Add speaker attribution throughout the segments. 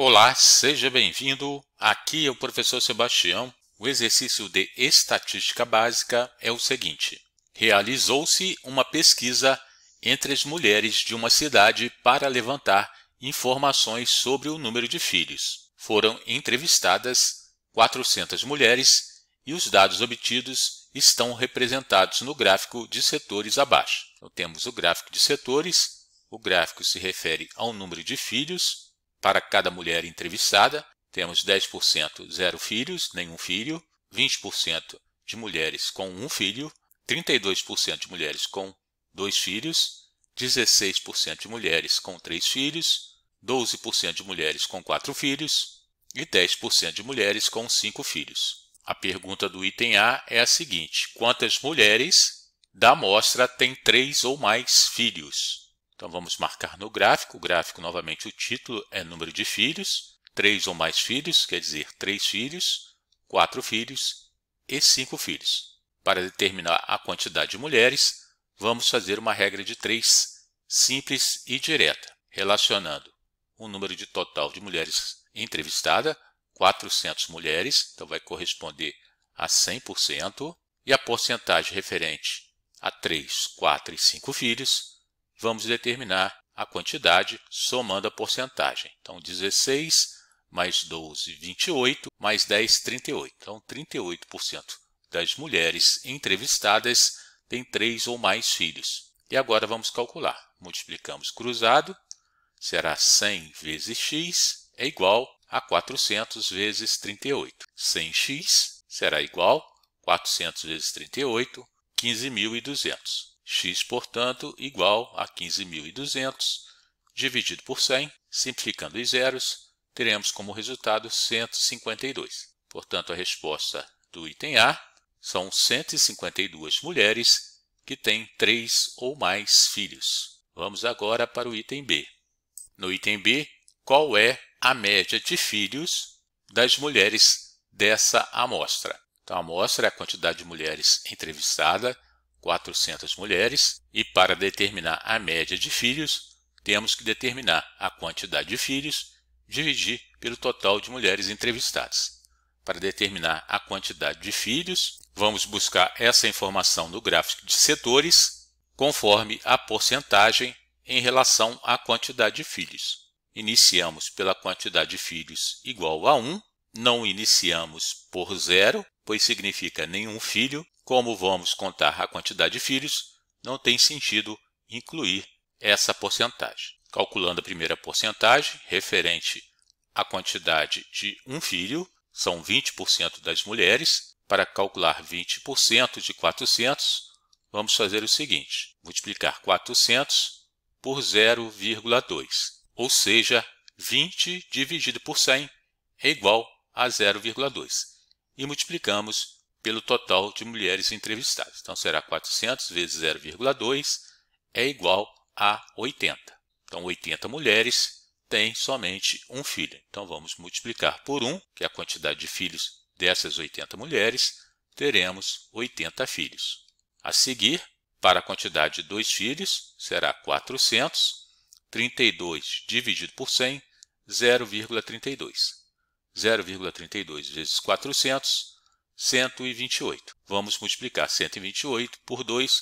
Speaker 1: Olá, seja bem-vindo. Aqui é o professor Sebastião. O exercício de estatística básica é o seguinte: realizou-se uma pesquisa entre as mulheres de uma cidade para levantar informações sobre o número de filhos. Foram entrevistadas 400 mulheres e os dados obtidos estão representados no gráfico de setores abaixo. Então, temos o gráfico de setores. O gráfico se refere ao número de filhos para cada mulher entrevistada. Temos 10% 0 filhos, nenhum filho, 20% de mulheres com 1 filho, 32% de mulheres com 2 filhos, 16% de mulheres com 3 filhos, 12% de mulheres com 4 filhos e 10% de mulheres com 5 filhos. A pergunta do item A é a seguinte: quantas mulheres da amostra têm 3 ou mais filhos? Então, vamos marcar no gráfico. O gráfico, novamente, o título é número de filhos. 3 ou mais filhos, quer dizer 3 filhos, 4 filhos e 5 filhos. Para determinar a quantidade de mulheres, vamos fazer uma regra de 3 simples e direta, relacionando o número de total de mulheres entrevistadas, 400 mulheres, então vai corresponder a 100%, e a porcentagem referente a 3, 4 e 5 filhos, vamos determinar a quantidade somando a porcentagem. Então, 16 mais 12, 28, mais 10, 38. Então, 38% das mulheres entrevistadas têm 3 ou mais filhos. E agora vamos calcular. Multiplicamos cruzado, será 100 vezes x é igual a 400 vezes 38. 100x será igual a 400 vezes 38, 15.200. X, portanto, igual a 15.200, dividido por 100, simplificando os zeros, teremos como resultado 152. Portanto, a resposta do item A são 152 mulheres que têm 3 ou mais filhos. Vamos agora para o item B. No item B, qual é a média de filhos das mulheres dessa amostra? Então, a amostra é a quantidade de mulheres entrevistadas, 400 mulheres, e para determinar a média de filhos, temos que determinar a quantidade de filhos, dividir pelo total de mulheres entrevistadas. Para determinar a quantidade de filhos, vamos buscar essa informação no gráfico de setores, conforme a porcentagem em relação à quantidade de filhos. Iniciamos pela quantidade de filhos igual a 1, não iniciamos por 0, pois significa nenhum filho. Como vamos contar a quantidade de filhos, não tem sentido incluir essa porcentagem. Calculando a primeira porcentagem, referente à quantidade de 1 filho, são 20% das mulheres. Para calcular 20% de 400, vamos fazer o seguinte: multiplicar 400 por 0,2, ou seja, 20 dividido por 100 é igual a 0,2. E multiplicamos pelo total de mulheres entrevistadas. Então, será 400 vezes 0,2 é igual a 80. Então, 80 mulheres têm somente um filho. Então, vamos multiplicar por 1, que é a quantidade de filhos dessas 80 mulheres, teremos 80 filhos. A seguir, para a quantidade de 2 filhos, será 400, 32 dividido por 100, 0,32. 0,32 vezes 400, 128. Vamos multiplicar 128 por 2,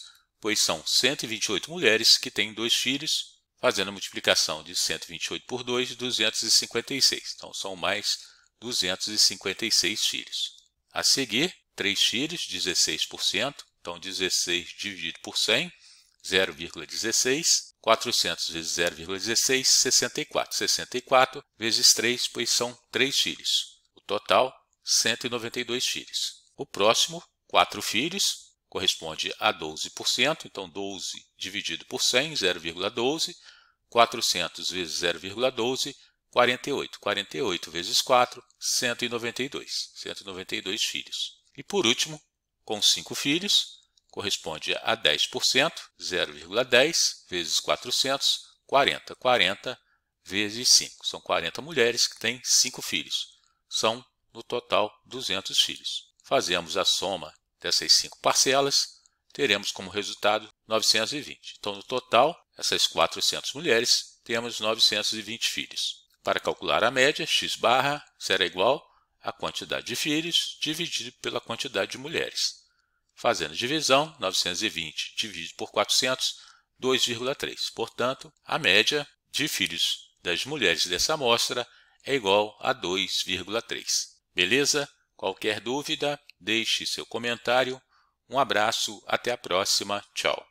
Speaker 1: pois são 128 mulheres que têm 2 filhos, fazendo a multiplicação de 128 por 2, 256. Então, são mais 256 filhos. A seguir, 3 filhos, 16%. Então, 16 dividido por 100, 0,16. 400 vezes 0,16, 64. 64 vezes 3, pois são 3 filhos. O total, 192 filhos. O próximo, 4 filhos, corresponde a 12%. Então, 12 dividido por 100, 0,12. 400 vezes 0,12, 48. 48 vezes 4, 192. 192 filhos. E por último, com 5 filhos, corresponde a 10%, 0,10 vezes 400, 40. 40 vezes 5. São 40 mulheres que têm 5 filhos. São, no total, 200 filhos. Fazemos a soma dessas 5 parcelas, teremos como resultado 920. Então, no total, essas 400 mulheres, temos 920 filhos. Para calcular a média, x barra será igual à quantidade de filhos dividido pela quantidade de mulheres. Fazendo divisão, 920 dividido por 400, 2,3. Portanto, a média de filhos das mulheres dessa amostra é igual a 2,3. Beleza? Qualquer dúvida, deixe seu comentário. Um abraço, até a próxima. Tchau.